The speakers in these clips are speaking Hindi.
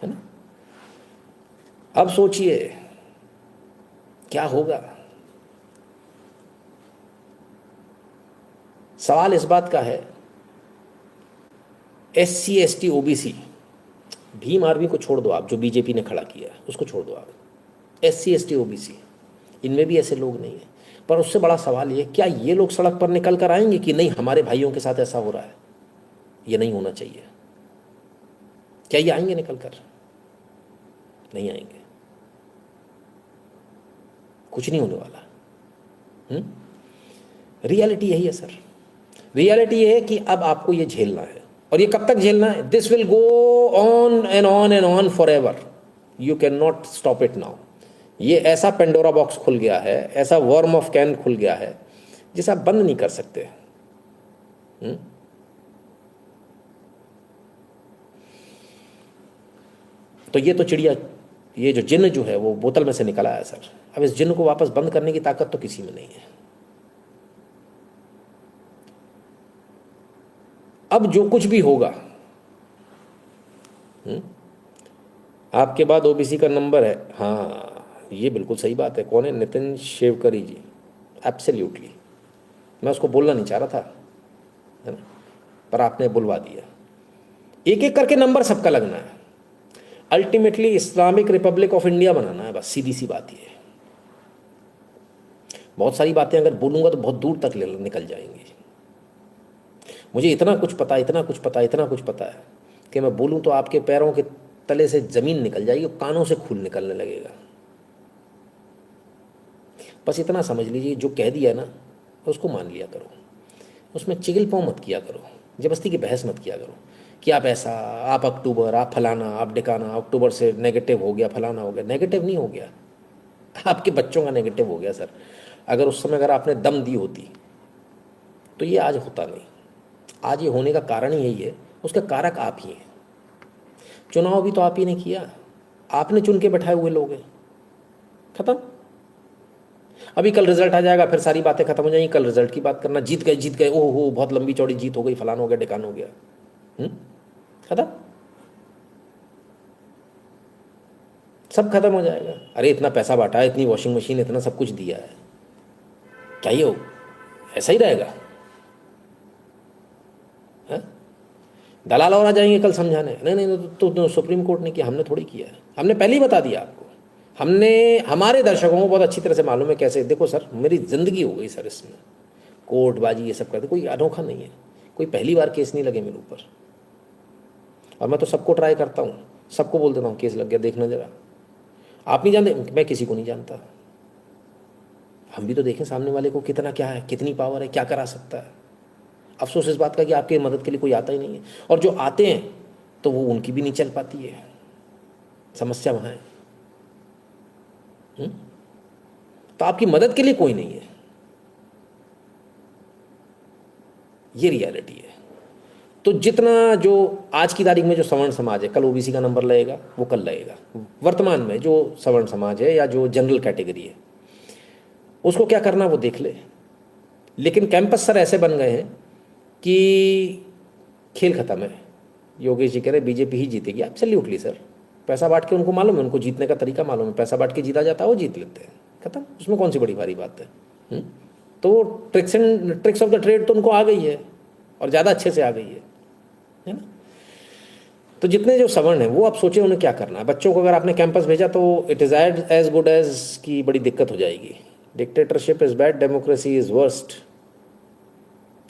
है ना। अब सोचिए क्या होगा। सवाल इस बात का है, SC ST OBC, Bhim army को छोड़ दो आप, जो बीजेपी ने खड़ा किया है उसको छोड़ दो आप, SC ST OBC, इनमें भी ऐसे लोग नहीं है। पर उससे बड़ा सवाल ये, क्या ये लोग सड़क पर निकल कर आएंगे कि नहीं हमारे भाइयों के साथ ऐसा हो रहा है, ये नहीं होना चाहिए? क्या ये आएंगे निकल कर? नहीं आएंगे, कुछ नहीं होने वाला। रियलिटी यही है सर। रियलिटी ये है कि अब आपको ये झेलना है, और ये कब तक झेलना है? This will go on and on and on for ever, you can not stop it now. ये ऐसा पेंडोरा बॉक्स खुल गया है, ऐसा वर्म ऑफ कैन खुल गया है जिसे आप बंद नहीं कर सकते। तो ये तो चिड़िया, ये जो जिन्न जो है वो बोतल में से निकला है सर। अब इस जिन्न को वापस बंद करने की ताकत तो किसी में नहीं है। अब जो कुछ भी होगा, आपके बाद OBC का नंबर है, हाँ ये बिल्कुल सही बात है। कौन है? नितिन शेवकरी जी। एब्सोल्युटली, मैं उसको बोलना नहीं चाह रहा था, है ना, पर आपने बुलवा दिया। एक एक करके नंबर सबका लगना है। Ultimately Islamic republic of India बनाना है, बस सीधी सी बात ये है। बहुत सारी बातें अगर बोलूंगा तो बहुत दूर तक निकल जाएंगी। मुझे इतना कुछ पता, इतना कुछ पता, इतना कुछ पता है कि मैं बोलूं तो आपके पैरों के तले से जमीन निकल जाएगी, कानों से खून निकलने लगेगा। बस इतना समझ लीजिए, जो कह दिया ना उसको मान लिया करो, उसमें चिगिल पाँव मत किया करो, जबरदस्ती की बहस मत किया करो कि आप ऐसा, आप अक्टूबर, आप फलाना, आप डिकाना, अक्टूबर से नेगेटिव हो गया, फलाना हो गया। नेगेटिव नहीं हो गया, आपके बच्चों का नेगेटिव हो गया सर। अगर उस समय अगर आपने दम दी होती तो ये आज होता नहीं। आज ये होने का कारण ही यही है, उसका कारक आप ही हैं। चुनाव भी तो आप ही ने किया, आपने चुन के बैठाए हुए लोग हैं। खत्म। अभी कल रिजल्ट आ जाएगा, फिर सारी बातें खत्म हो जाएंगी। कल रिजल्ट की बात करना, जीत गए, जीत गए, ओह हो बहुत लंबी चौड़ी जीत हो गई, फलाना हो गया, ढिकान हो गया। खत्म, सब खत्म हो जाएगा। अरे इतना पैसा बांटा है, इतनी वॉशिंग मशीन, इतना सब कुछ दिया है, क्या ये हो ऐसा ही रहेगा? है? दलाल और आ जाएंगे कल समझाने, नहीं नहीं तो सुप्रीम कोर्ट ने किया, हमने थोड़ी किया है, हमने पहले ही बता दिया आपको। हमने, हमारे दर्शकों को बहुत अच्छी तरह से मालूम है कैसे। देखो सर, मेरी ज़िंदगी हो गई सर इसमें, कोर्टबाजी ये सब करते, कोई अनोखा नहीं है, कोई पहली बार केस नहीं लगे मेरे ऊपर। और मैं तो सबको ट्राई करता हूँ, सबको बोल देता हूँ केस लग गया, देखना जरा। आप नहीं जानते, मैं किसी को नहीं जानता। हम भी तो देखें सामने वाले को कितना क्या है, कितनी पावर है, क्या करा सकता है। अफसोस इस बात का कि आपकी मदद के लिए कोई आता ही नहीं है, और जो आते हैं तो वो उनकी भी नहीं चल पाती है। समस्या वहाँ है। तो आपकी मदद के लिए कोई नहीं है, ये रियलिटी है। तो जितना जो आज की तारीख में जो सवर्ण समाज है, कल OBC का नंबर लगेगा, वो कल लगेगा। वर्तमान में जो सवर्ण समाज है या जो जनरल कैटेगरी है, उसको क्या करना वो देख ले। लेकिन कैंपस सर ऐसे बन गए हैं कि खेल खत्म है। योगेश जी कह रहे बीजेपी ही जीतेगी। एब्सोल्युटली सर, पैसा बांट के उनको मालूम है, उनको जीतने का तरीका मालूम है, पैसा बांट के जीता जाता है, वो जीत लेते हैं। खत्म, उसमें कौन सी बड़ी भारी बात है। तो ट्रिक्स ऑफ द ट्रेड तो उनको आ गई है, और ज़्यादा अच्छे से आ गई है ना। तो जितने जो सवर्ण हैं वो आप सोचें उन्हें क्या करना है। बच्चों को अगर आपने कैंपस भेजा तो it is as good as की बड़ी दिक्कत हो जाएगी। Dictatorship is bad, democracy is worst,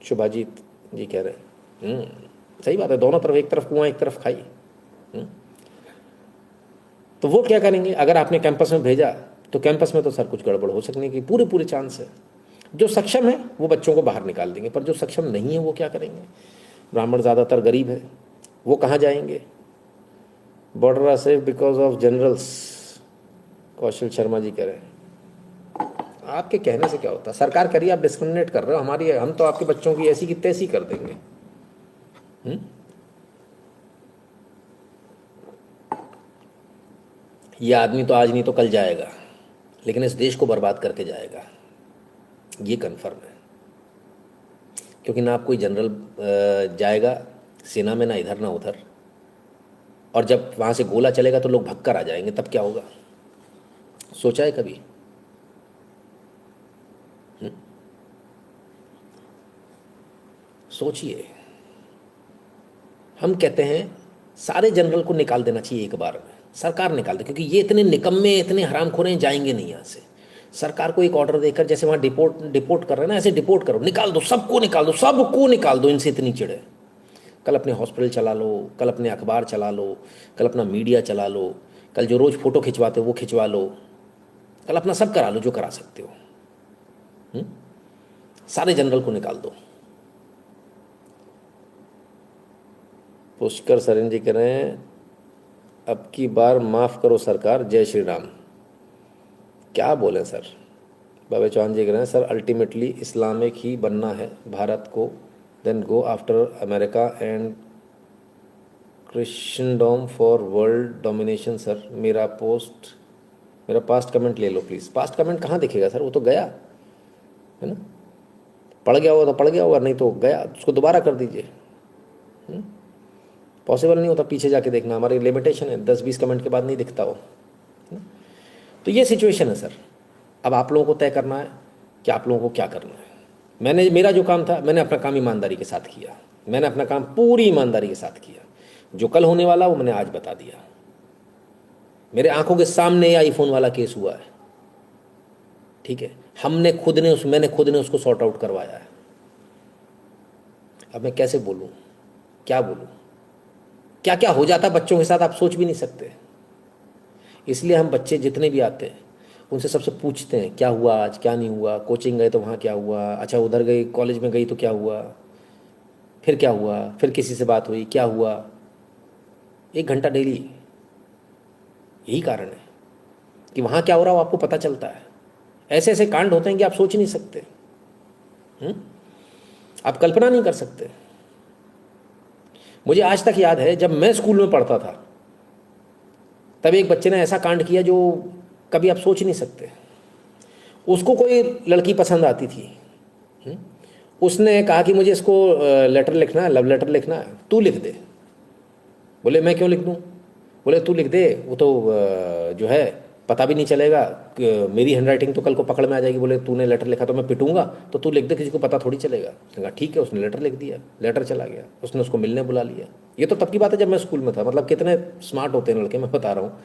Shubhajit ji कह रहे हैं। सही बात है, दोनों तरफ, एक तरफ कुआं एक तरफ खाई। तो वो क्या करेंगे? अगर आपने कैंपस में भेजा तो कैंपस में तो सर कुछ गड़बड़ हो सकने की पूरे पूरे चांस है। जो सक्षम है वो बच्चों को बाहर निकाल देंगे, पर जो सक्षम नहीं है वो क्या करेंगे? ब्राह्मण ज़्यादातर गरीब है, वो कहाँ जाएंगे? Border are safe because of generals, Kaushal Sharma ji कह रहे हैं। आपके कहने से क्या होता है? सरकार करिए, आप डिस्क्रिमिनेट कर रहे हो हमारी, हम तो आपके बच्चों की ऐसी की तैसी कर देंगे। ये आदमी तो आज नहीं तो कल जाएगा, लेकिन इस देश को बर्बाद करके जाएगा, ये कन्फर्म है। क्योंकि ना आप कोई जनरल जाएगा सेना में, ना इधर ना उधर, और जब वहाँ से गोला चलेगा तो लोग भग कर आ जाएंगे, तब क्या होगा? सोचा है कभी? सोचिए। हम कहते हैं सारे जनरल को निकाल देना चाहिए एक बार में, सरकार निकाल दे, क्योंकि ये इतने निकम्मे इतने हरामखोर हैं, जाएंगे नहीं यहाँ से। सरकार को एक ऑर्डर देकर, जैसे वहाँ डिपोर्ट कर रहे हैं ना, ऐसे डिपोर्ट करो, निकाल दो, सबको निकाल दो, सबको निकाल दो, इनसे इतनी चिढ़ है। कल अपने हॉस्पिटल चला लो, कल अपने अखबार चला लो, कल अपना मीडिया चला लो, कल जो रोज़ फोटो खिंचवाते हो वो खिंचवा लो, कल अपना सब करा लो जो करा सकते हो। सारे जनरल को निकाल दो। पुष्कर सरन जी कह रहे हैं अब की बार माफ़ करो सरकार, जय श्री राम। क्या बोलें सर। बाबा चौहान जी कह रहे हैं सर अल्टीमेटली इस्लामिक ही बनना है भारत को, then go after America and Christendom for world domination. Sir मेरा पास्ट कमेंट ले लो प्लीज़। पास्ट कमेंट कहाँ दिखेगा सर, वो तो गया है ना। पढ़ गया होगा तो पढ़ गया होगा, नहीं तो गया, उसको दोबारा कर दीजिए। पॉसिबल नहीं होता, पीछे जाके देखना, हमारी लिमिटेशन है, 10-20 कमेंट के बाद नहीं दिखता हो। तो ये सिचुएशन है सर। अब आप लोगों को तय करना है कि आप लोगों को क्या करना है। मेरा जो काम था, मैंने अपना काम ईमानदारी के साथ किया, मैंने अपना काम पूरी ईमानदारी के साथ किया। जो कल होने वाला वो मैंने आज बता दिया। मेरे आंखों के सामने आईफोन वाला केस हुआ है, ठीक है, मैंने खुद ने उसको सॉर्ट आउट करवाया है। अब मैं कैसे बोलूँ, क्या बोलूँ, क्या क्या हो जाता बच्चों के साथ आप सोच भी नहीं सकते। इसलिए हम बच्चे जितने भी आते हैं उनसे सबसे पूछते हैं क्या हुआ आज, क्या नहीं हुआ, कोचिंग गए तो वहाँ क्या हुआ, अच्छा उधर गई कॉलेज में गई तो क्या हुआ, फिर क्या हुआ, फिर किसी से बात हुई, क्या हुआ। 1 घंटा डेली। यही कारण है कि वहाँ क्या हो रहा हो आपको पता चलता है। ऐसे ऐसे कांड होते हैं कि आप सोच नहीं सकते, आप कल्पना नहीं कर सकते। मुझे आज तक याद है जब मैं स्कूल में पढ़ता था तब एक बच्चे ने ऐसा कांड किया जो कभी आप सोच नहीं सकते। उसको कोई लड़की पसंद आती थी, उसने कहा कि मुझे इसको लेटर लिखना है, लव लेटर लिखना है, तू लिख दे। बोले मैं क्यों लिख दूँ? बोले तू लिख दे, वो तो जो है पता भी नहीं चलेगा, मेरी हैंडराइटिंग तो कल को पकड़ में आ जाएगी। बोले तूने लेटर लिखा तो मैं पिटूंगा, तो तू लिख दे, किसी को पता थोड़ी चलेगा। उसने कहा ठीक है, उसने लेटर लिख दिया, लेटर चला गया, उसने उसको मिलने बुला लिया। ये तो तब की बात है जब मैं स्कूल में था, मतलब कितने स्मार्ट होते हैं लड़के, मैं बता रहा हूँ।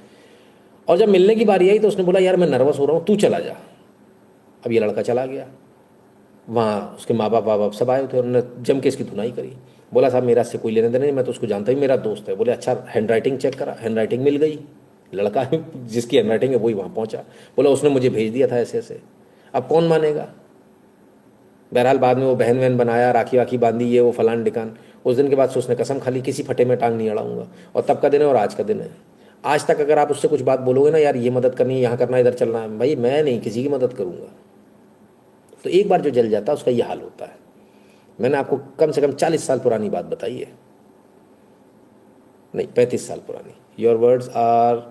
और जब मिलने की बारी आई तो उसने बोला यार मैं नर्वस हो रहा हूँ, तू चला जा। अब ये लड़का चला गया, वहाँ उसके माँ बाप सब आए थे, उन्होंने जम के इसकी धुनाई करी। बोला साहब मेरा इससे कोई लेने देने नहीं, मैं तो उसको जानता ही, मेरा दोस्त है। बोले अच्छा हैंडराइटिंग चेक करा, हैंडराइटिंग मिल गई, लड़का जिसकी हैंडराइटिंग है वही वहाँ पहुँचा। बोला उसने मुझे भेज दिया था ऐसे ऐसे। अब कौन मानेगा। बहरहाल बाद में वो बहन वहन बनाया, राखी वाखी बांधी, ये वो फलान डिकान। उस दिन के बाद से उसने कसम खा ली किसी फटे में टांग नहीं अड़ाऊंगा। और तब का दिन है और आज का दिन है। आज तक अगर आप उससे कुछ बात बोलोगे ना, यार ये मदद करनी है, यहाँ करना है, इधर चलना है, भाई मैं नहीं किसी की मदद करूँगा। तो एक बार जो जल जाता है उसका ये हाल होता है। मैंने आपको कम से कम 40 साल पुरानी बात बताई है, नहीं 35 साल पुरानी। Your words are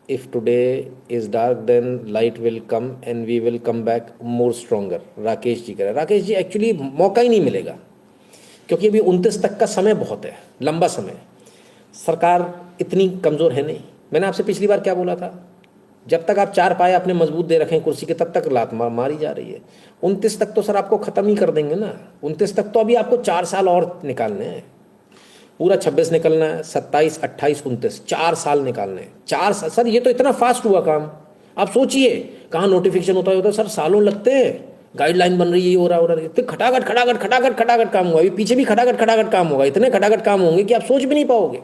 if today is dark then light will come and we will come back more stronger. Rakesh ji कह रहे हैं। राकेश जी एक्चुअली मौका ही नहीं मिलेगा, क्योंकि अभी 29 तक का समय बहुत है, लंबा समय। सरकार इतनी कमज़ोर है नहीं। मैंने आपसे पिछली बार क्या बोला था, जब तक आप 4 पाए अपने मजबूत दे रखें कुर्सी के, तब तक लात मारी जा रही है। 29 तक तो सर आपको ख़त्म ही कर देंगे ना। 29 तक तो अभी आपको 4 साल और निकालने हैं। पूरा 26 निकलना है, 27, 28, 29, 4 साल निकालने हैं। 4 साल सर, ये तो इतना फास्ट हुआ काम। आप सोचिए कहाँ नोटिफिकेशन होता है सर, सालों लगते हैं। गाइडलाइन बन रही है, हो रहा है, फिर खटाखट खटाखट खटाखट खटाखट काम हुआ। अभी पीछे भी खटाखट खटाखट काम होगा, इतने खटाखट काम होंगे कि आप सोच भी नहीं पाओगे,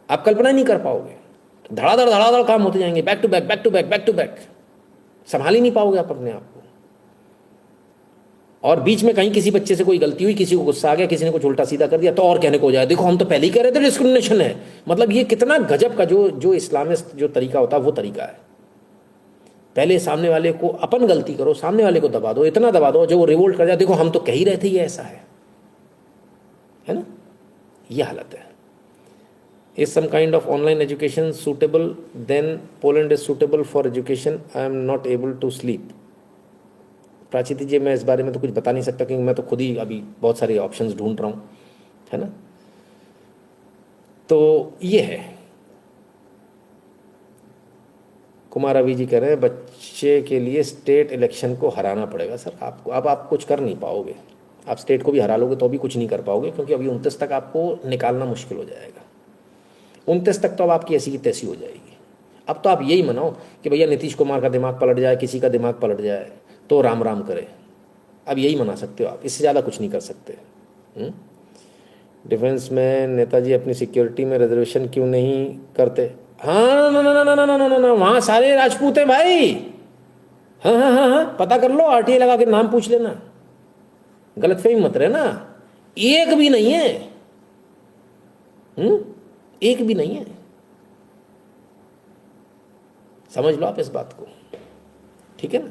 आप कल्पना नहीं कर पाओगे। धड़ाधड़ काम होते जाएंगे, back to back back to back back to back. संभाल ही नहीं पाओगे आप अपने आप को। और बीच में कहीं किसी बच्चे से कोई गलती हुई, किसी को गुस्सा आ गया, किसी ने कुछ उल्टा सीधा कर दिया, तो और कहने को हो जाए देखो हम तो पहले ही कह रहे थे डिस्क्रिमिनेशन है। मतलब ये कितना गजब का जो इस्लामिस्ट जो तरीका होता है वो तरीका है। पहले सामने वाले को, अपन गलती करो, सामने वाले को दबा दो, इतना दबा दो जो वो रिवोल्ट कर जाए, देखो हम तो कह ही रहे थे ये ऐसा है ना। ये हालत है। Is some kind of online education suitable? Then Poland is suitable for education. I am not able to sleep. प्राचीति जी मैं इस बारे में तो कुछ बता नहीं सकता, क्योंकि मैं तो खुद ही अभी बहुत सारे ऑप्शंस ढूंढ रहा हूँ, है ना। तो ये है। कुमार रवि जी कह रहे हैं बच्चे के लिए स्टेट इलेक्शन को हराना पड़ेगा। सर आपको अब आप कुछ कर नहीं पाओगे, आप स्टेट को भी हरा लोगे तो भी कुछ नहीं कर पाओगे, क्योंकि अभी 29 तक आपको निकालना मुश्किल हो जाएगा। 29 तक तो अब आपकी ऐसी की तैसी हो जाएगी। अब तो आप यही मनाओ कि भैया नीतीश कुमार का दिमाग पलट जाए, किसी का दिमाग पलट जाए तो राम राम करे। अब यही मना सकते हो आप, इससे ज़्यादा कुछ नहीं कर सकते। डिफेंस में नेताजी अपनी सिक्योरिटी में रिजर्वेशन क्यों नहीं करते? हाँ ना ना ना ना ना ना ना ना, वहाँ सारे राजपूत हैं भाई। हाँ हाँ हाँ हाँ, पता कर लो, आरटीआई लगा के नाम पूछ लेना, गलतफहमी मत रहना। एक भी नहीं है, एक भी नहीं है। समझ लो आप इस बात को, ठीक है ना।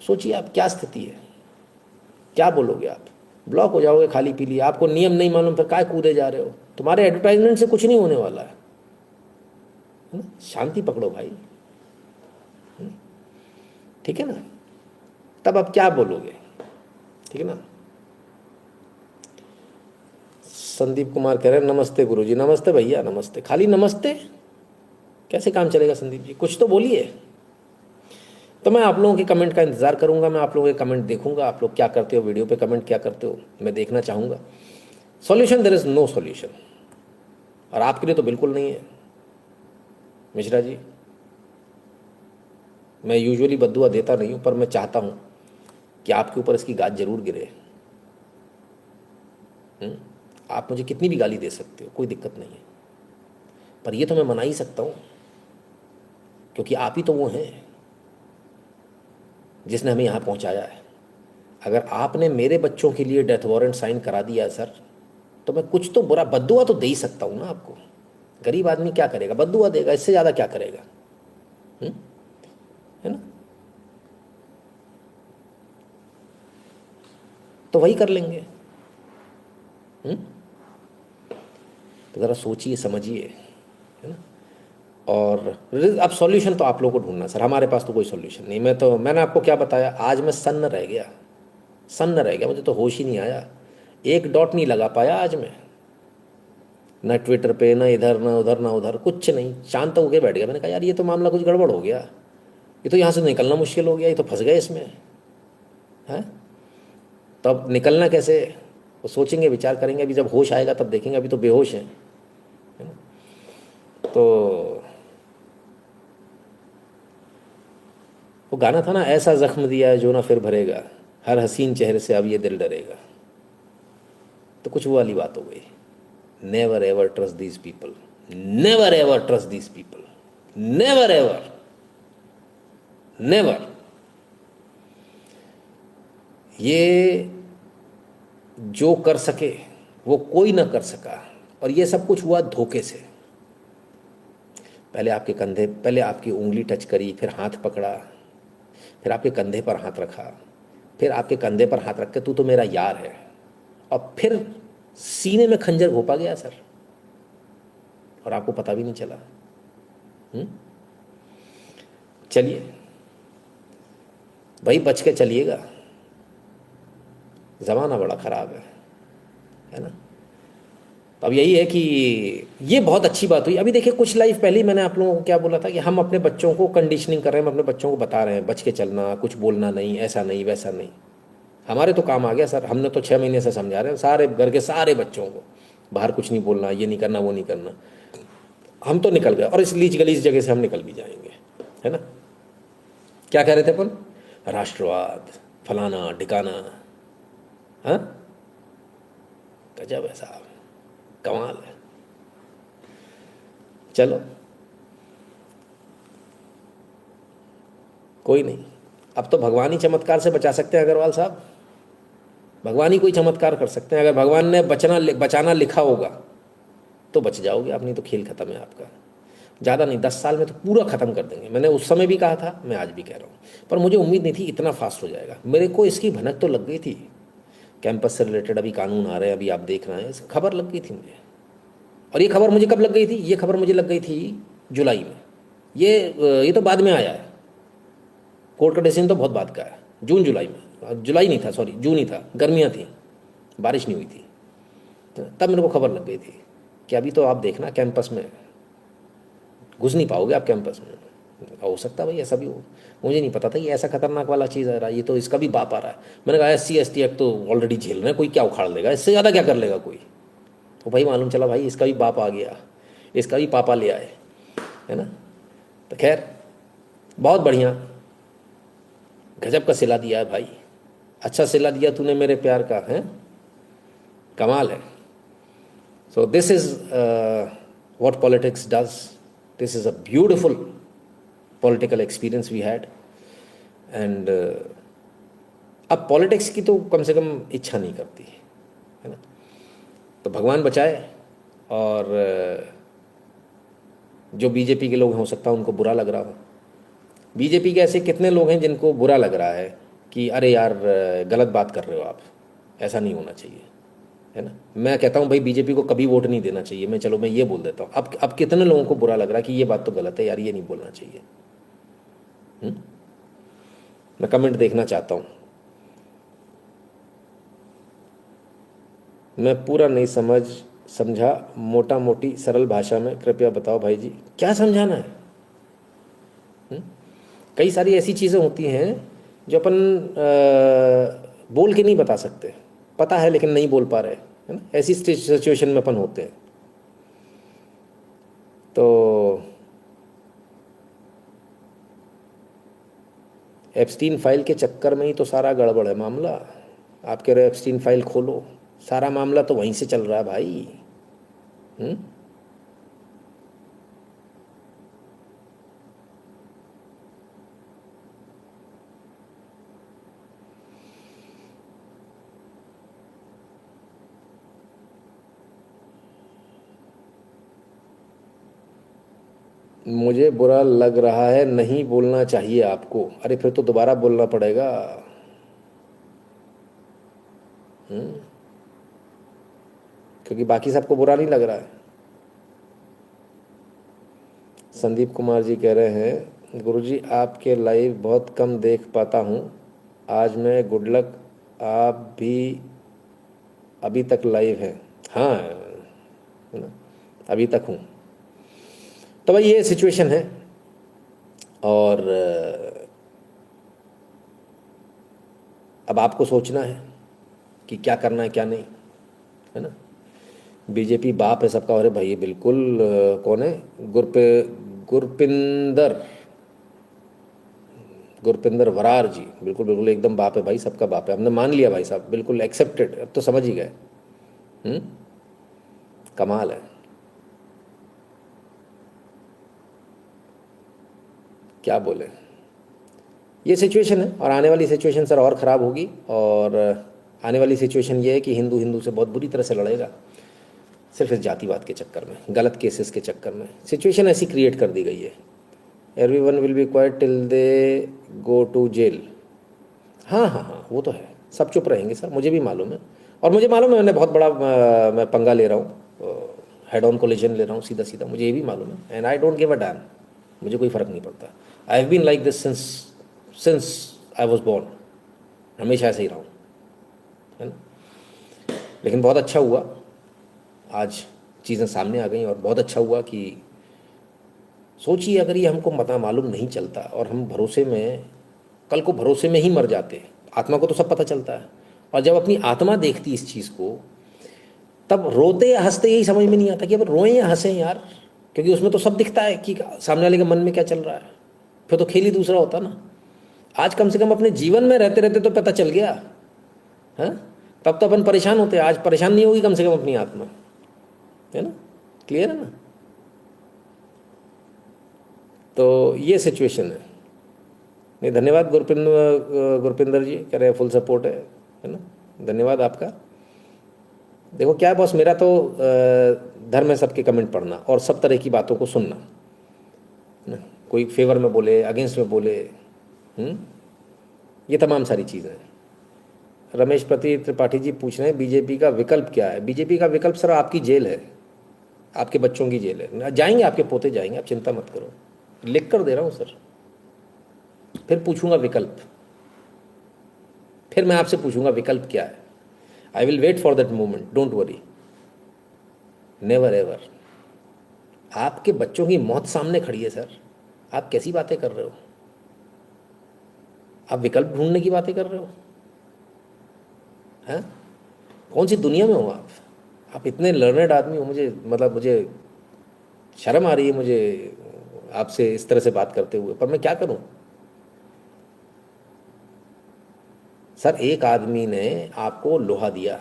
सोचिए आप क्या स्थिति है, क्या बोलोगे आप? ब्लॉक हो जाओगे खाली पीली। आपको नियम नहीं मालूम, फिर काय कूदे जा रहे हो? तुम्हारे एडवर्टाइजमेंट से कुछ नहीं होने वाला है ना? शांति पकड़ो भाई, ठीक है ना। तब आप क्या बोलोगे, ठीक है ना। संदीप कुमार कह रहे हैं नमस्ते गुरुजी। नमस्ते भैया, नमस्ते। खाली नमस्ते कैसे काम चलेगा संदीप जी? कुछ तो बोलिए। तो मैं आप लोगों के कमेंट का इंतज़ार करूंगा, मैं आप लोगों के कमेंट देखूंगा। आप लोग क्या करते हो, वीडियो पे कमेंट क्या करते हो, मैं देखना चाहूँगा। Solution, there is no solution, और आपके लिए तो बिल्कुल नहीं है मिश्रा जी। मैं यूजुअली बद्दुआ देता नहीं हूँ, पर मैं चाहता हूँ कि आपके ऊपर इसकी गाज जरूर गिरे। आप मुझे कितनी भी गाली दे सकते हो, कोई दिक्कत नहीं है, पर ये तो मैं मना ही सकता हूँ, क्योंकि आप ही तो वो हैं जिसने हमें यहाँ पहुँचाया है। अगर आपने मेरे बच्चों के लिए डेथ वारंट साइन करा दिया है सर, तो मैं कुछ तो बुरा बद्दुआ तो दे ही सकता हूँ ना आपको। गरीब आदमी क्या करेगा, बद्दुआ देगा, इससे ज़्यादा क्या करेगा, है ना। तो वही कर लेंगे। तो ज़रा सोचिए समझिए, है ना। और अब सॉल्यूशन तो आप लोगों को ढूंढना सर, हमारे पास तो कोई सॉल्यूशन नहीं। मैंने आपको क्या बताया, आज मैं सन्न रह गया, सन्न रह गया, मुझे तो होश ही नहीं आया। एक डॉट नहीं लगा पाया आज मैं, ना ट्विटर पे, ना इधर ना उधर ना उधर, कुछ नहीं, शांत होके बैठ गया। मैंने कहा यार ये तो मामला कुछ गड़बड़ हो गया, ये तो यहाँ से निकलना मुश्किल हो गया, ये तो फंस गए इसमें, है। तब निकलना कैसे, वो सोचेंगे, विचार करेंगे। अभी जब होश आएगा तब देखेंगे, अभी तो बेहोश हैं, है ना? तो वो गाना था ना, ऐसा जख्म दिया है जो ना फिर भरेगा, हर हसीन चेहरे से अब ये दिल डरेगा। तो कुछ वो वाली बात हो गई। Never ever trust these people, never ever trust these people, never ever, never. ये जो कर सके वो कोई ना कर सका, और ये सब कुछ हुआ धोखे से। पहले आपके कंधे, पहले आपकी उंगली टच करी, फिर हाथ पकड़ा, फिर आपके कंधे पर हाथ रखा, फिर आपके कंधे पर हाथ रख के तू तो मेरा यार है, और फिर सीने में खंजर घोपा गया सर, और आपको पता भी नहीं चला। चलिए भाई, बच के चलिएगा, ज़माना बड़ा ख़राब है ना। तो अब यही है कि ये बहुत अच्छी बात हुई। अभी देखिए, कुछ लाइफ पहले ही मैंने आप लोगों को क्या बोला था कि हम अपने बच्चों को कंडीशनिंग कर रहे हैं, हम अपने बच्चों को बता रहे हैं बच के चलना, कुछ बोलना नहीं, ऐसा नहीं वैसा नहीं। हमारे तो काम आ गया सर, हमने तो 6 महीने से समझा रहे हैं सारे घर के सारे बच्चों को, बाहर कुछ नहीं बोलना, ये नहीं करना, वो नहीं करना। हम तो निकल गए, और इस लीच गलीच जगह से हम निकल भी जाएंगे, है ना। क्या कह रहे थे अपन, राष्ट्रवाद, फलाना ढिकाना, हाँ, गजब है साहब, कमाल है। चलो कोई नहीं, अब तो भगवान ही चमत्कार से बचा सकते हैं अग्रवाल साहब, भगवान ही कोई चमत्कार कर सकते हैं। अगर भगवान ने बचाना लिखा होगा तो बच जाओगे आप, नहीं तो खेल खत्म है आपका। ज़्यादा नहीं, 10 साल में तो पूरा ख़त्म कर देंगे। मैंने उस समय भी कहा था, मैं आज भी कह रहा हूँ, पर मुझे उम्मीद नहीं थी इतना फास्ट हो जाएगा। मेरे को इसकी भनक तो लग गई थी, कैंपस से रिलेटेड अभी कानून आ रहे हैं, अभी आप देख रहे हैं, खबर लग गई थी मुझे। और ये खबर मुझे कब लग गई थी, ये खबर मुझे लग गई थी जुलाई में। ये तो बाद में आया है, कोर्ट का डिसीजन तो बहुत बाद का है, जून जुलाई में, जुलाई नहीं था सॉरी, जून ही था, गर्मियाँ थी, बारिश नहीं हुई थी, तो तब मेरे को खबर लग गई थी कि अभी तो आप देखना कैंपस में घुस नहीं पाओगे आप कैंपस में। हो सकता है भाई ऐसा भी हो, मुझे नहीं पता था ये ऐसा खतरनाक वाला चीज़ आ रहा है, ये तो इसका भी बाप आ रहा है। मैंने कहा SC ST एक्ट तो ऑलरेडी झेल रहे हैं, कोई क्या उखाड़ लेगा, इससे ज़्यादा क्या कर लेगा कोई। तो भाई मालूम चला भाई इसका भी बाप आ गया, इसका भी पापा ले आए, है ना। तो खैर बहुत बढ़िया, गजब का सिला दिया है भाई, अच्छा सिला दिया तूने मेरे प्यार का, है कमाल है। So this is what politics does, this is a beautiful political experience we had. And अब पॉलिटिक्स की तो कम से कम इच्छा नहीं करती है ना। तो भगवान बचाए। और जो बीजेपी के लोग हैं हो सकता है उनको बुरा लग रहा हो, बीजेपी के ऐसे कितने लोग हैं जिनको बुरा लग रहा है कि अरे यार गलत बात कर रहे हो आप, ऐसा नहीं होना चाहिए, है ना। मैं कहता हूँ भाई बीजेपी को कभी वोट नहीं देना चाहिए, मैं ये बोल देता हूँ। अब कितने लोगों को बुरा लग रहा है कि ये बात तो गलत है यार, ये नहीं बोलना चाहिए। मैं कमेंट देखना चाहता हूँ। मैं पूरा नहीं समझा, मोटा मोटी सरल भाषा में कृपया बताओ भाई जी, क्या समझाना है। कई सारी ऐसी चीज़ें होती हैं जो अपन बोल के नहीं बता सकते, पता है लेकिन नहीं बोल पा रहे, है ना। ऐसी सिचुएशन में अपन होते हैं। तो एप्स्टीन फाइल के चक्कर में ही तो सारा गड़बड़ है मामला। आप कह रहे हो एप्स्टीन फाइल खोलो, सारा मामला तो वहीं से चल रहा है भाई। मुझे बुरा लग रहा है, नहीं बोलना चाहिए आपको। अरे फिर तो दोबारा बोलना पड़ेगा। क्योंकि बाकी सबको बुरा नहीं लग रहा है। संदीप कुमार जी कह रहे हैं गुरुजी आपके लाइव बहुत कम देख पाता हूँ, आज मैं गुड लक, आप भी अभी तक लाइव हैं। हाँ, है ना, अभी तक हूँ। तो भाई ये सिचुएशन है। और अब आपको सोचना है कि क्या करना है क्या नहीं, है ना। बीजेपी बाप है सबका। अरे भाई बिल्कुल, कौन है, गुरपिंदर गुरपिंदर वरार जी, बिल्कुल बिल्कुल एकदम बाप है भाई, सबका बाप है। हमने मान लिया भाई साहब, बिल्कुल एक्सेप्टेड, अब तो समझ ही गए। कमाल है, क्या बोले। ये सिचुएशन है और आने वाली सिचुएशन सर और ख़राब होगी। और आने वाली सिचुएशन ये है कि हिंदू हिंदू से बहुत बुरी तरह से लड़ेगा, सिर्फ इस जातिवाद के चक्कर में, गलत केसेस के चक्कर में। सिचुएशन ऐसी क्रिएट कर दी गई है। Everyone will be quiet till they go to jail. हाँ हाँ हाँ, वो तो है, सब चुप रहेंगे सर, मुझे भी मालूम है। और मुझे मालूम है मैंने बहुत बड़ा मैं पंगा ले रहा हूँ, हेड ऑन कोलिजन ले रहा हूँ सीधा सीधा, मुझे ये भी मालूम है। And I don't give a damn, मुझे कोई फ़र्क नहीं पड़ता। I have been like this since I was born, हमेशा ऐसे ही रहा हूँ, है ना। लेकिन बहुत अच्छा हुआ आज चीज़ें सामने आ गई, और बहुत अच्छा हुआ कि सोचिए अगर ये हमको मालूम नहीं चलता और हम भरोसे में, कल को भरोसे में ही मर जाते। आत्मा को तो सब पता चलता है, और जब अपनी आत्मा देखती इस चीज़ को, तब रोते या हंसते यही समझ में नहीं आता कि अब रोएं या हंसें यार, क्योंकि उसमें तो सब दिखता है कि सामने वाले के मन में क्या चल रहा है। फिर तो खेल ही दूसरा होता ना। आज कम से कम अपने जीवन में रहते रहते तो पता चल गया है, तब तो अपन परेशान होते, आज परेशान नहीं होगी कम से कम अपनी आत्मा, है ना। क्लियर है ना। तो ये सिचुएशन है। नहीं, धन्यवाद गुरपिंदर जी, कह रहे हैं फुल सपोर्ट है ना, धन्यवाद आपका। देखो क्या है बॉस, मेरा तो धर्म है सबके कमेंट पढ़ना और सब तरह की बातों को सुनना, है ना। कोई फेवर में बोले, अगेंस्ट में बोले, ये तमाम सारी चीज़ें हैं। रमेश प्रति त्रिपाठी जी पूछ रहे हैं बीजेपी का विकल्प क्या है। बीजेपी का विकल्प सर आपकी जेल है, आपके बच्चों की जेल है। जाएंगे आपके पोते जाएंगे, आप चिंता मत करो, लिख कर दे रहा हूँ सर। फिर पूछूंगा विकल्प, फिर मैं आपसे पूछूंगा विकल्प क्या है। I will wait for that moment, don't worry. Never ever. आपके बच्चों की मौत सामने खड़ी है सर, आप कैसी बातें कर रहे हो? आप विकल्प ढूंढने की बातें कर रहे हो? हैं? कौन सी दुनिया में हो आप इतने लर्नेड आदमी हो, मुझे मतलब मुझे शर्म आ रही है मुझे आपसे इस तरह से बात करते हुए, पर मैं क्या करूं? सर एक आदमी ने आपको लोहा दिया,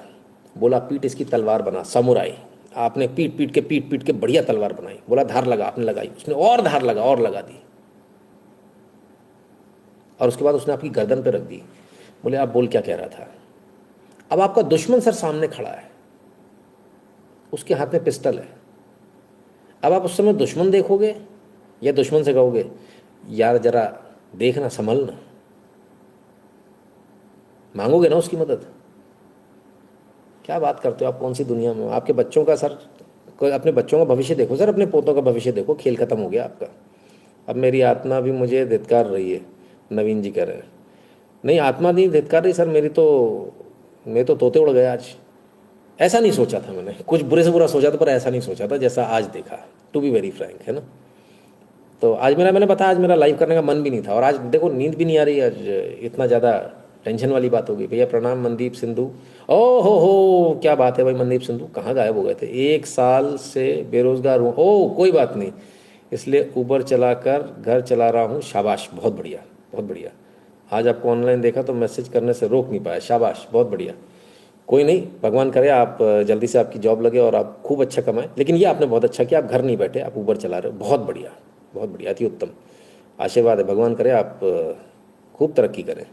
बोला पीट इसकी तलवार बना, समुराई। आपने पीट पीट के बढ़िया तलवार बनाई, बोला धार लगा, आपने लगाई, उसने और धार लगा और लगा दी, और उसके बाद उसने आपकी गर्दन पे रख दी। बोले आप बोल क्या कह रहा था? अब आपका दुश्मन सर सामने खड़ा है, उसके हाथ में पिस्टल है। अब आप उस समय दुश्मन देखोगे या दुश्मन से कहोगे यार जरा देखना संभलना? मांगोगे ना उसकी मदद? क्या बात करते हो आप? कौन सी दुनिया में हो? आपके बच्चों का सर, कोई अपने बच्चों का भविष्य देखो सर, अपने पोतों का भविष्य देखो। खेल खत्म हो गया आपका। अब मेरी आत्मा भी मुझे धिक्कार रही है, नवीन जी कह रहे हैं। नहीं आत्मा नहीं धिक्कार रही सर, मैं तो तोते उड़ गए आज। ऐसा नहीं सोचा था मैंने, कुछ बुरे से बुरा सोचा था, पर ऐसा नहीं सोचा था जैसा आज देखा, टू बी वेरी फ्रैंक, है ना। तो आज मैंने बताया आज मेरा लाइव करने का मन भी नहीं था, और आज देखो नींद भी नहीं आ रही। आज इतना ज़्यादा टेंशन वाली बात हो गई। भैया प्रणाम मनदीप सिंधु। ओ हो क्या बात है भाई मनदीप सिंधु, कहाँ गायब हो गए थे? 1 साल से बेरोजगार हूँ। ओ कोई बात नहीं, इसलिए ऊबर चलाकर घर चला रहा हूँ। शाबाश, बहुत बढ़िया बहुत बढ़िया। आज आपको ऑनलाइन देखा तो मैसेज करने से रोक नहीं पाया, शाबाश बहुत बढ़िया। कोई नहीं, भगवान करे आप जल्दी से आपकी जॉब लगे और आप खूब अच्छा कमाएं। लेकिन ये आपने बहुत अच्छा किया, आप घर नहीं बैठे, आप ऊबर चला रहे हो, बहुत बढ़िया बहुत बढ़िया, अति उत्तम। आशीर्वाद है, भगवान करे आप खूब तरक्की करें।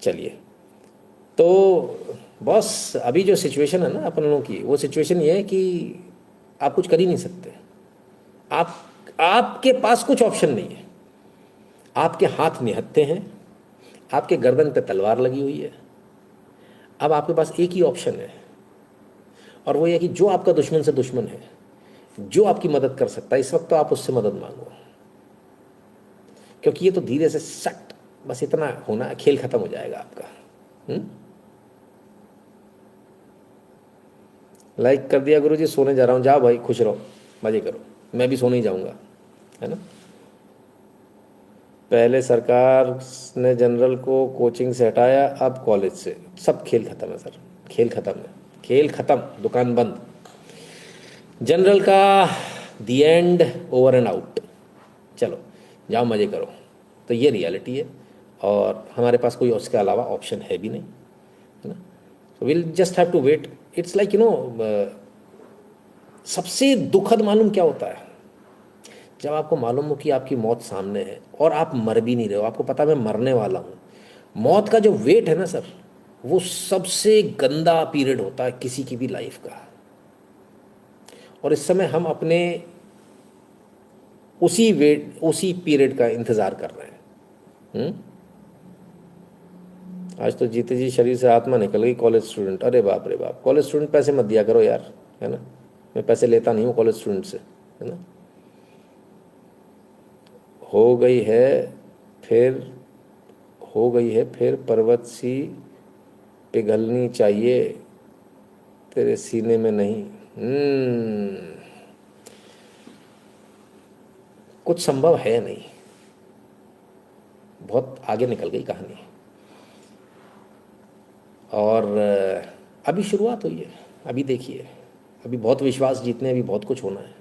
चलिए, तो बॉस अभी जो सिचुएशन है ना अपन लोगों की, वो सिचुएशन ये है कि आप कुछ कर ही नहीं सकते। आप आपके पास कुछ ऑप्शन नहीं है। आपके हाथ निहत्थे हैं, आपके गर्दन पे तलवार लगी हुई है। अब आपके पास एक ही ऑप्शन है, और वो ये कि जो आपका दुश्मन से दुश्मन है, जो आपकी मदद कर सकता है इस वक्त, तो आप उससे मदद मांगो। क्योंकि ये तो धीरे से सट, बस इतना होना है, खेल खत्म हो जाएगा आपका। लाइक कर दिया गुरुजी, सोने जा रहा हूँ। जाओ भाई, खुश रहो, मजे करो, मैं भी सोने ही जाऊँगा, है ना। पहले सरकार ने जनरल को कोचिंग से हटाया, अब कॉलेज से। सब खेल खत्म है सर, खेल खत्म है, खेल खत्म, दुकान बंद। जनरल का दी एंड, ओवर एंड आउट। चलो जाओ मज़े करो। तो ये रियलिटी है, और हमारे पास कोई उसके अलावा ऑप्शन है भी नहीं, है ना। So will just have to wait. It's like सबसे दुखद मालूम क्या होता है? जब आपको मालूम हो कि आपकी मौत सामने है और आप मर भी नहीं रहे हो, आपको पता मैं मरने वाला हूँ। मौत का जो वेट है ना सर, वो सबसे गंदा पीरियड होता है किसी की भी लाइफ का। और इस समय हम अपने उसी पीरियड का इंतज़ार कर रहे हैं। आज तो जीते जी शरीर से आत्मा निकल गई। कॉलेज स्टूडेंट, अरे बाप रे बाप, कॉलेज स्टूडेंट पैसे मत दिया करो यार, है ना। मैं पैसे लेता नहीं हूँ कॉलेज स्टूडेंट से, है ना। हो गई है फिर हो गई है फिर पर्वत सी पिघलनी चाहिए, तेरे सीने में नहीं। कुछ संभव है नहीं, बहुत आगे निकल गई कहानी। और अभी शुरुआत हुई है, अभी देखिए, अभी बहुत विश्वास जीतने, अभी बहुत कुछ होना है।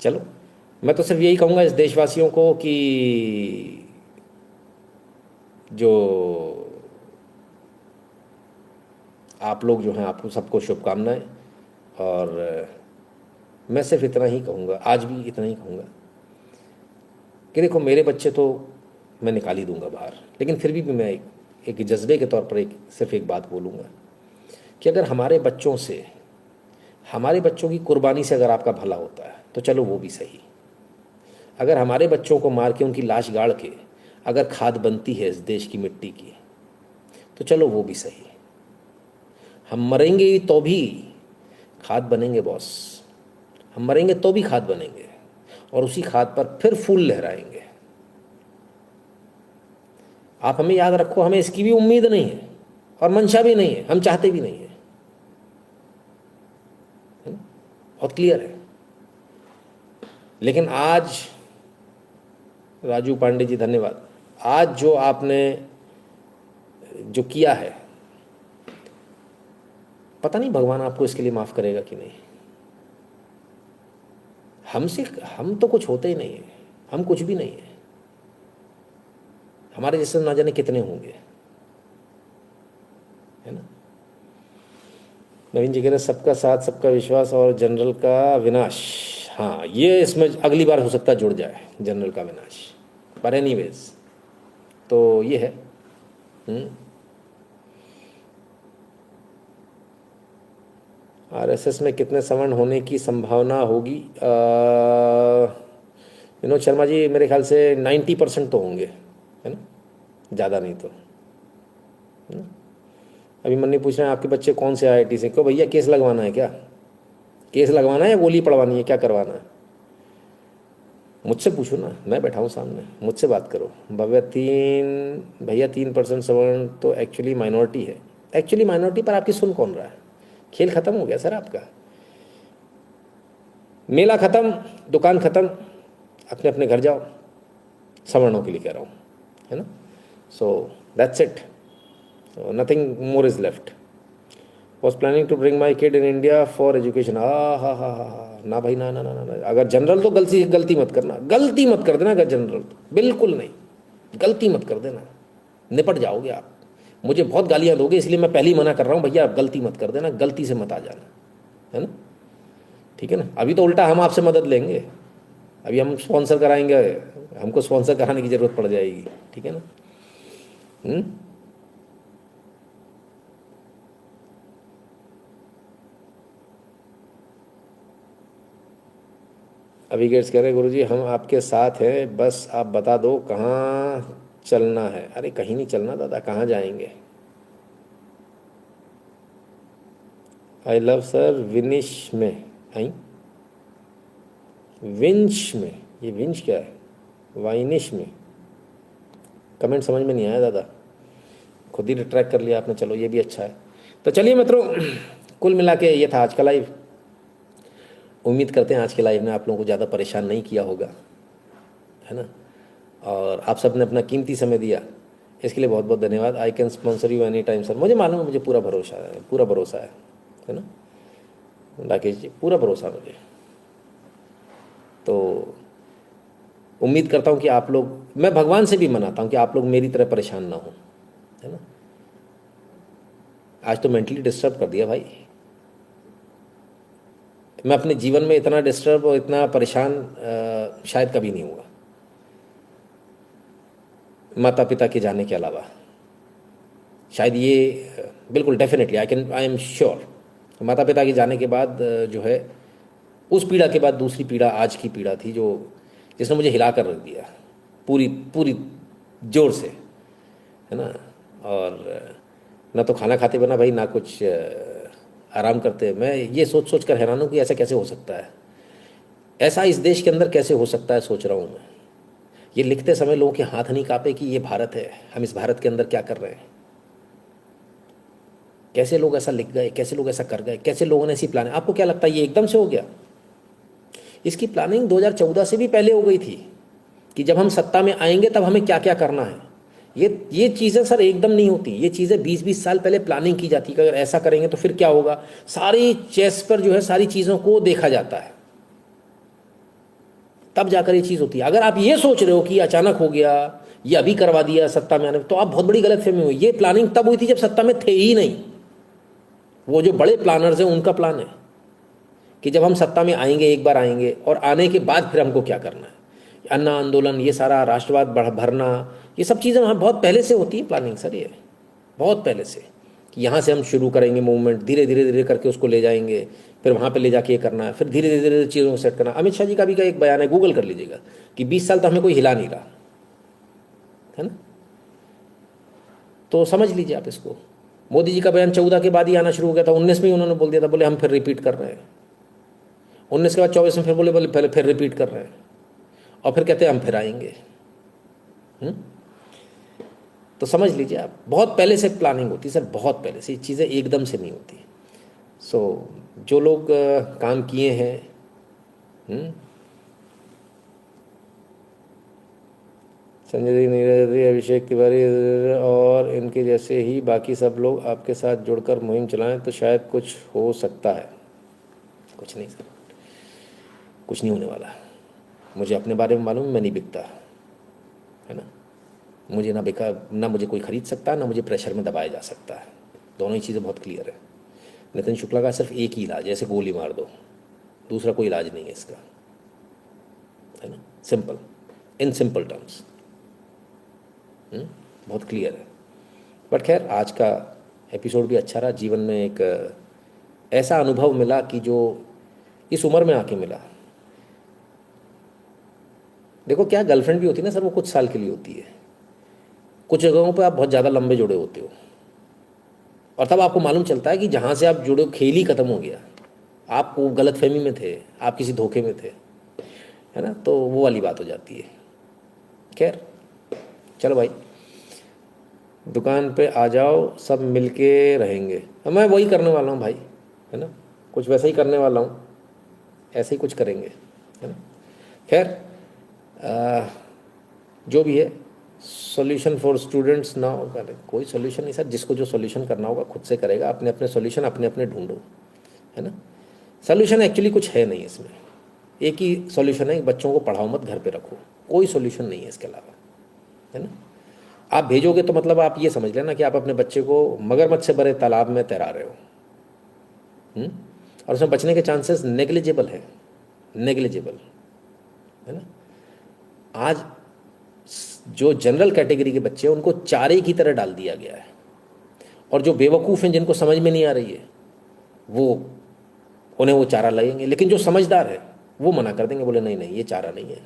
चलो, मैं तो सिर्फ यही कहूँगा इस देशवासियों को कि जो आप लोग जो हैं, आपको सबको शुभकामनाएं। और मैं सिर्फ इतना ही कहूँगा, आज भी इतना ही कहूँगा कि देखो मेरे बच्चे तो मैं निकाल ही दूंगा बाहर, लेकिन फिर भी मैं एक जज्बे के तौर पर सिर्फ एक बात बोलूँगा कि अगर हमारे बच्चों की कुर्बानी से अगर आपका भला होता है तो चलो वो भी सही। अगर हमारे बच्चों को मार के उनकी लाश गाड़ के अगर खाद बनती है इस देश की मिट्टी की, तो चलो वो भी सही। हम मरेंगे तो भी खाद बनेंगे बॉस, हम मरेंगे तो भी खाद बनेंगे, और उसी खाद पर फिर फूल लहराएंगे। आप हमें याद रखो, हमें इसकी भी उम्मीद नहीं है और मंशा भी नहीं है, हम चाहते भी नहीं है, है ना, बहुत क्लियर है। लेकिन आज राजू पांडे जी धन्यवाद, आज जो आपने जो किया है, पता नहीं भगवान आपको इसके लिए माफ़ करेगा कि नहीं। हम तो कुछ होते ही नहीं है, हम कुछ भी नहीं है, हमारे जैसे ना जाने कितने होंगे, है ना। नवीन जी कह रहे सबका साथ सबका विश्वास और जनरल का विनाश। हाँ, ये इसमें अगली बार हो सकता है जुड़ जाए, जनरल का विनाश। पर एनीवेज तो ये है। आरएसएस में कितने सवर्ण होने की संभावना होगी? विनोद शर्मा जी मेरे ख्याल से 90% तो होंगे, है ना, ज़्यादा नहीं तो, है ना? अभी मन्नी पूछ रहे हैं आपके बच्चे कौन से आईआईटी से। क्यों भैया, केस लगवाना है क्या? केस लगवाना है या गोली पड़वानी है, क्या करवाना है? मुझसे पूछो ना, मैं बैठा हूँ सामने, मुझसे बात करो। भैया 3% सवर्ण तो एक्चुअली माइनॉरिटी है। एक्चुअली माइनॉरिटी पर आपकी सुन कौन रहा है? खेल खत्म हो गया सर आपका, मेला खत्म, दुकान खत्म, अपने अपने घर जाओ। सवर्णों के लिए कह रहा हूँ, है ना। So that's it, nothing more is left. Was planning to bring my kid in India for education. हा ना भाई, ना ना ना ना। अगर जनरल तो गलती मत करना, गलती मत कर देना। अगर जनरल तो बिल्कुल नहीं, गलती मत कर देना, निपट जाओगे आप। मुझे बहुत गालियाँ दोगे, इसलिए मैं पहले ही मना कर रहा हूँ, भैया आप गलती मत कर देना, गलती से मत आ जाना, है ना, ठीक है ना। अभी तो उल्टा हम आपसे मदद लेंगे, अभी हम स्पॉन्सर कराएंगे, हमको स्पॉन्सर कराने की ज़रूरत पड़ जाएगी, ठीक है ना। अभी गेट्स कह रहे गुरुजी हम आपके साथ हैं, बस आप बता दो कहाँ चलना है। अरे कहीं नहीं चलना दादा, कहाँ जाएंगे। आई लव सर विनिश में, आई विंश में, ये विंश क्या है? वाइनिश में। कमेंट समझ में नहीं आया दादा, खुद ही रिट्रैक्ट कर लिया आपने, चलो ये भी अच्छा है। तो चलिए मित्रों, कुल मिला के ये था आज का लाइव। उम्मीद करते हैं आज के लाइव ने आप लोगों को ज़्यादा परेशान नहीं किया होगा, है ना, और आप सब ने अपना कीमती समय दिया, इसके लिए बहुत बहुत धन्यवाद। I can sponsor you any time sir. मुझे मालूम है, मुझे पूरा भरोसा है, पूरा भरोसा है ना राकेश जी, पूरा भरोसा मुझे। तो उम्मीद करता हूँ कि आप लोग, मैं भगवान से भी मनाता हूँ कि आप लोग मेरी तरह परेशान ना हो, है ना। आज तो मेंटली डिस्टर्ब कर दिया भाई, मैं अपने जीवन में इतना डिस्टर्ब और इतना परेशान शायद कभी नहीं हुआ, माता पिता के जाने के अलावा। शायद ये बिल्कुल डेफिनेटली आई एम श्योर, माता पिता के जाने के बाद जो है, उस पीड़ा के बाद दूसरी पीड़ा आज की पीड़ा थी, जो जिसने मुझे हिला कर रख दिया पूरी पूरी जोर से, है ना। और ना तो खाना खाते बना भाई, ना कुछ आराम करते। मैं ये सोच सोच कर हैरान हूँ कि ऐसा कैसे हो सकता है, ऐसा इस देश के अंदर कैसे हो सकता है, सोच रहा हूँ मैं। ये लिखते समय लोगों के हाथ नहीं कांपे कि ये भारत है, हम इस भारत के अंदर क्या कर रहे हैं। कैसे लोग ऐसा लिख गए, कैसे लोग ऐसा कर गए, कैसे लोगों ने ऐसी प्लानिंग। आपको क्या लगता है ये एकदम से हो गया? इसकी प्लानिंग 2014 से भी पहले हो गई थी कि जब हम सत्ता में आएंगे तब हमें क्या क्या करना है। ये चीज़ें सर एकदम नहीं होती, ये चीज़ें 20-20 साल पहले प्लानिंग की जाती है कि अगर ऐसा करेंगे तो फिर क्या होगा। सारी चेस पर जो है सारी चीज़ों को देखा जाता है, तब जाकर ये चीज़ होती है। अगर आप ये सोच रहे हो कि अचानक हो गया, ये अभी करवा दिया सत्ता में आने, तो आप बहुत बड़ी गलतफहमी हुई। ये प्लानिंग तब हुई थी जब सत्ता में थे ही नहीं। वो जो बड़े प्लानर्स हैं उनका प्लान है कि जब हम सत्ता में आएंगे, एक बार आएंगे, और आने के बाद फिर हमको क्या करना है। अन्ना आंदोलन, ये सारा राष्ट्रवाद भरना, ये सब चीज़ें वहाँ बहुत पहले से होती है प्लानिंग सर, ये बहुत पहले से कि यहाँ से हम शुरू करेंगे मूवमेंट, धीरे धीरे धीरे करके उसको ले जाएंगे, फिर वहाँ पे ले जाके ये करना है, फिर धीरे धीरे धीरे चीज़ों को सेट करना। अमित शाह जी का भी का एक बयान है, गूगल कर लीजिएगा, कि 20 साल तो हमें कोई हिला नहीं रहा, है ना। तो समझ लीजिए आप इसको। मोदी जी का बयान 14 के बाद ही आना शुरू हो गया था, 19 में ही उन्होंने बोल दिया था, बोले हम फिर रिपीट कर रहे हैं। 19 के बाद 24 में फिर बोले बोले पहले फिर रिपीट कर रहे हैं, और फिर कहते हैं हम फिर आएंगे। तो समझ लीजिए आप, बहुत पहले से प्लानिंग होती है सर, बहुत पहले से। ये चीज़ें एकदम से नहीं होती। सो जो लोग काम किए हैं, संजय दत्त, नीरज दत्त, अभिषेक तिवारी और इनके जैसे ही बाकी सब लोग आपके साथ जुड़कर मुहिम चलाएं तो शायद कुछ हो सकता है। कुछ नहीं सर, कुछ नहीं होने वाला। मुझे अपने बारे में मालूम है, मैं नहीं बिकता, है ना। मुझे ना बिका, ना मुझे कोई खरीद सकता है, ना मुझे प्रेशर में दबाया जा सकता है। दोनों ही चीज़ें बहुत क्लियर है। नितिन शुक्ला का सिर्फ एक ही इलाज है, ऐसे गोली मार दो, दूसरा कोई इलाज नहीं है इसका, है ना। सिंपल, इन सिंपल टर्म्स, बहुत क्लियर है। बट खैर, आज का एपिसोड भी अच्छा रहा। जीवन में एक ऐसा अनुभव मिला कि जो इस उम्र में आके मिला। देखो, क्या गर्लफ्रेंड भी होती है ना सर, वो कुछ साल के लिए होती है। कुछ जगहों पे आप बहुत ज़्यादा लंबे जुड़े होते हो, और तब आपको मालूम चलता है कि जहाँ से आप जुड़े हो खेल ही ख़त्म हो गया। आप वो गलतफहमी में थे, आप किसी धोखे में थे, है ना। तो वो वाली बात हो जाती है। खैर चलो भाई, दुकान पे आ जाओ, सब मिलके रहेंगे। अब मैं वही करने वाला हूँ भाई, है ना। कुछ वैसा ही करने वाला हूँ, ऐसे ही कुछ करेंगे, है ना। खैर जो भी है, सॉल्यूशन फॉर स्टूडेंट्स ना होगा, कोई सॉल्यूशन नहीं सर। जिसको जो सॉल्यूशन करना होगा खुद से करेगा। अपने अपने सॉल्यूशन अपने अपने ढूंढो, है ना। सॉल्यूशन एक्चुअली कुछ है नहीं इसमें। एक ही सॉल्यूशन है, बच्चों को पढ़ाओ मत, घर पे रखो। कोई सॉल्यूशन नहीं है इसके अलावा, है ना। आप भेजोगे तो मतलब आप ये समझ लेना कि आप अपने बच्चे को मगरमच्छ से भरे तालाब में तैरा रहे हो, और उसमें बचने के चांसेस नेग्लिजिबल है, नेग्लिजिबल, है ना। आज जो जनरल कैटेगरी के बच्चे हैं उनको चारे की तरह डाल दिया गया है, और जो बेवकूफ़ हैं जिनको समझ में नहीं आ रही है वो, उन्हें वो चारा लगेंगे। लेकिन जो समझदार है वो मना कर देंगे, बोले नहीं नहीं ये चारा नहीं है।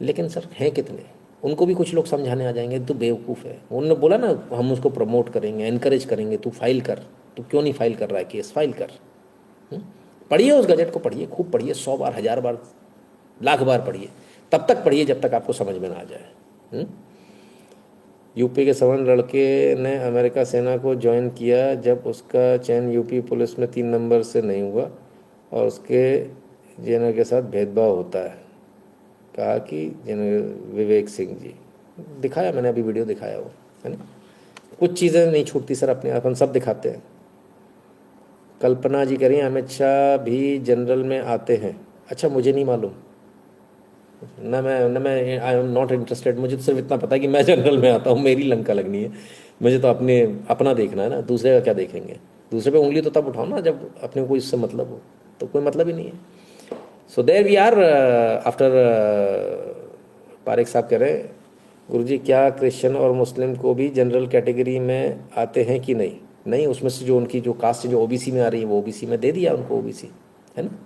लेकिन सर हैं कितने, उनको भी कुछ लोग समझाने आ जाएंगे तो बेवकूफ़ है। उन्होंने बोला ना हम उसको प्रमोट करेंगे, एनकरेज करेंगे, तू फाइल कर, तू क्यों नहीं फाइल कर रहा है केस, फाइल कर। पढ़िए उस गजट को, पढ़िए, खूब पढ़िए, 100 बार, 1000 बार, लाख बार पढ़िए। तब तक पढ़िए जब तक आपको समझ में ना आ जाए। यूपी के सवर्ण लड़के ने अमेरिका सेना को ज्वाइन किया जब उसका चयन यूपी पुलिस में 3 नंबर से नहीं हुआ और उसके जेनर के साथ भेदभाव होता है, कहा कि जनरल विवेक सिंह जी। दिखाया मैंने, अभी वीडियो दिखाया वो, है ना। कुछ चीज़ें नहीं छूटती सर, अपने अपन सब दिखाते हैं। कल्पना जी कह रही हैं अमित शाह भी जनरल में आते हैं। अच्छा, मुझे नहीं मालूम, मैं आई एम नॉट इंटरेस्टेड। मुझे तो सिर्फ इतना पता है कि मैं जनरल में आता हूँ, मेरी लंका लगनी है। मुझे तो अपना देखना है ना, दूसरे का क्या देखेंगे। दूसरे पे उंगली तो तब उठाओ ना जब अपने को इससे मतलब हो, तो कोई मतलब ही नहीं है। So there we are. After Parekh साहब कह रहे हैं गुरुजी क्या क्रिश्चियन और मुस्लिम को भी जनरल कैटेगरी में आते हैं कि नहीं? नहीं, उसमें से जो उनकी जो कास्ट जो ओबीसी में आ रही है वो ओबीसी में दे दिया उनको, ओबीसी, है ना।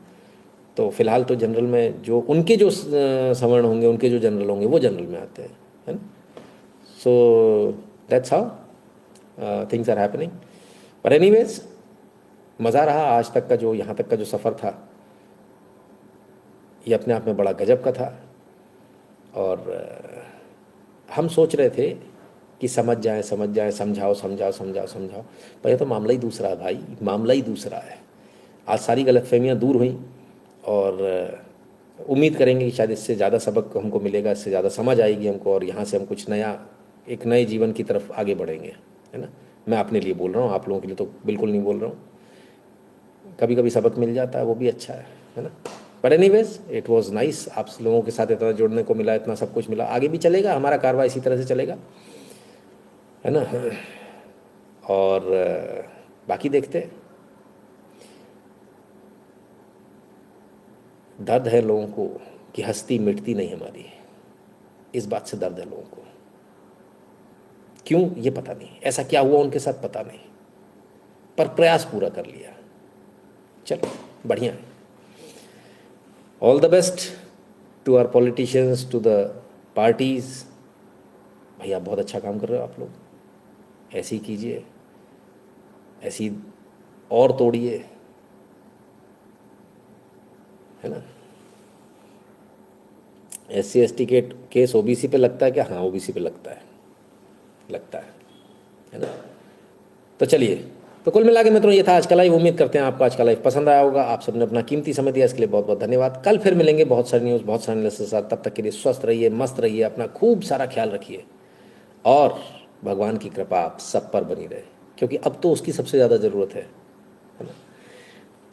तो फिलहाल तो जनरल में जो उनके जो सवर्ण होंगे, उनके जो जनरल होंगे वो जनरल में आते हैं, है ना। So that's how things are happening. पर एनीवेज, मज़ा रहा आज तक का, जो यहाँ तक का जो सफ़र था ये अपने आप में बड़ा गजब का था। और हम सोच रहे थे कि समझ जाएं, समझाओ समझाओ समझाओ समझाओ, पर ये तो मामला ही दूसरा है भाई, मामला ही दूसरा है। आज सारी गलतफहमियां दूर हुई, और उम्मीद करेंगे कि शायद इससे ज़्यादा सबक हमको मिलेगा, इससे ज़्यादा समझ आएगी हमको, और यहाँ से हम कुछ नया, एक नए जीवन की तरफ आगे बढ़ेंगे, है ना। मैं अपने लिए बोल रहा हूँ, आप लोगों के लिए तो बिल्कुल नहीं बोल रहा हूँ। कभी कभी सबक मिल जाता है, वो भी अच्छा है ना। But anyways, it was nice, आप लोगों के साथ इतना जुड़ने को मिला, इतना सब कुछ मिला। आगे भी चलेगा हमारा कारवा, इसी तरह से चलेगा, है ना। और बाकी देखते हैं। दर्द है लोगों को कि हस्ती मिटती नहीं हमारी, इस बात से दर्द है लोगों को। क्यों, ये पता नहीं, ऐसा क्या हुआ उनके साथ पता नहीं, पर प्रयास पूरा कर लिया। चलो बढ़िया है। All the best to our politicians, to the parties. भैया बहुत अच्छा काम कर रहे हो आप लोग, ऐसे ही कीजिए, ऐसी और तोड़िए, है ना। SC ST के केस ओबीसी पे लगता है क्या? हाँ, ओबीसी पे लगता है, लगता है ना। तो चलिए, तो कुल मिला के मित्रों ये था आज का लाइव। उम्मीद करते हैं आपको आज का लाइव पसंद आया होगा। आप सबने अपना कीमती समय दिया, इसके लिए बहुत बहुत धन्यवाद। कल फिर मिलेंगे बहुत सारी न्यूज़, बहुत सारे एनालिसिस के साथ। तब तक के लिए स्वस्थ रहिए, मस्त रहिए, अपना खूब सारा ख्याल रखिए और भगवान की कृपा आप सब पर बनी रहे, क्योंकि अब तो उसकी सबसे ज़्यादा ज़रूरत है ना।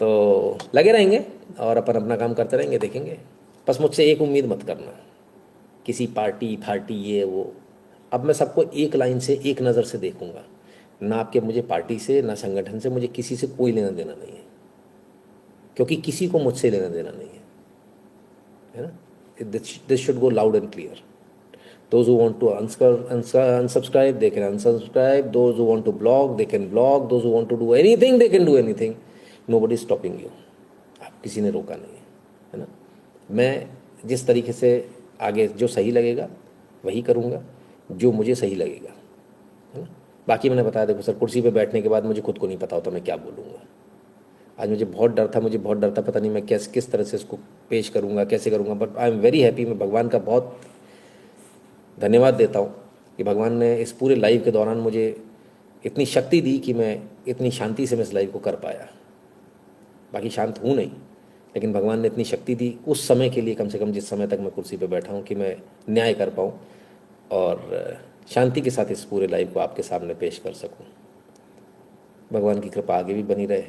तो लगे रहेंगे और अपन अपना काम करते रहेंगे, देखेंगे। बस मुझसे एक उम्मीद मत करना, किसी पार्टी फार्टी ये वो। अब मैं सबको एक लाइन से, एक नज़र से देखूंगा। ना आपके मुझे पार्टी से, ना संगठन से, मुझे किसी से कोई लेना देना नहीं है, क्योंकि किसी को मुझसे लेना देना नहीं है ना। This should go loud and clear. Those who want to unsubscribe, they can unsubscribe. Those who want to blog, they can blog. Those who want to do anything, they can do anything. Nobody is stopping you. आप किसी ने रोका नहीं है ना। मैं जिस तरीके से आगे जो सही लगेगा वही करूँगा, जो मुझे सही लगेगा, है ना। बाकी मैंने बताया, देखो सर, कुर्सी पे बैठने के बाद मुझे खुद को नहीं पता होता मैं क्या बोलूँगा। आज मुझे बहुत डर था, मुझे बहुत डर था, पता नहीं मैं किस तरह से इसको पेश करूँगा, कैसे करूँगा। But I am very happy. मैं भगवान का बहुत धन्यवाद देता हूँ कि भगवान ने इस पूरे लाइव के दौरान मुझे इतनी शक्ति दी कि मैं इतनी शांति से मैं इस लाइव को कर पाया। बाकी शांत हूँ नहीं, लेकिन भगवान ने इतनी शक्ति दी उस समय के लिए, कम से कम जिस समय तक मैं कुर्सी पे बैठा हूँ, कि मैं न्याय कर पाऊँ और शांति के साथ इस पूरे लाइव को आपके सामने पेश कर सकूँ। भगवान की कृपा आगे भी बनी रहे।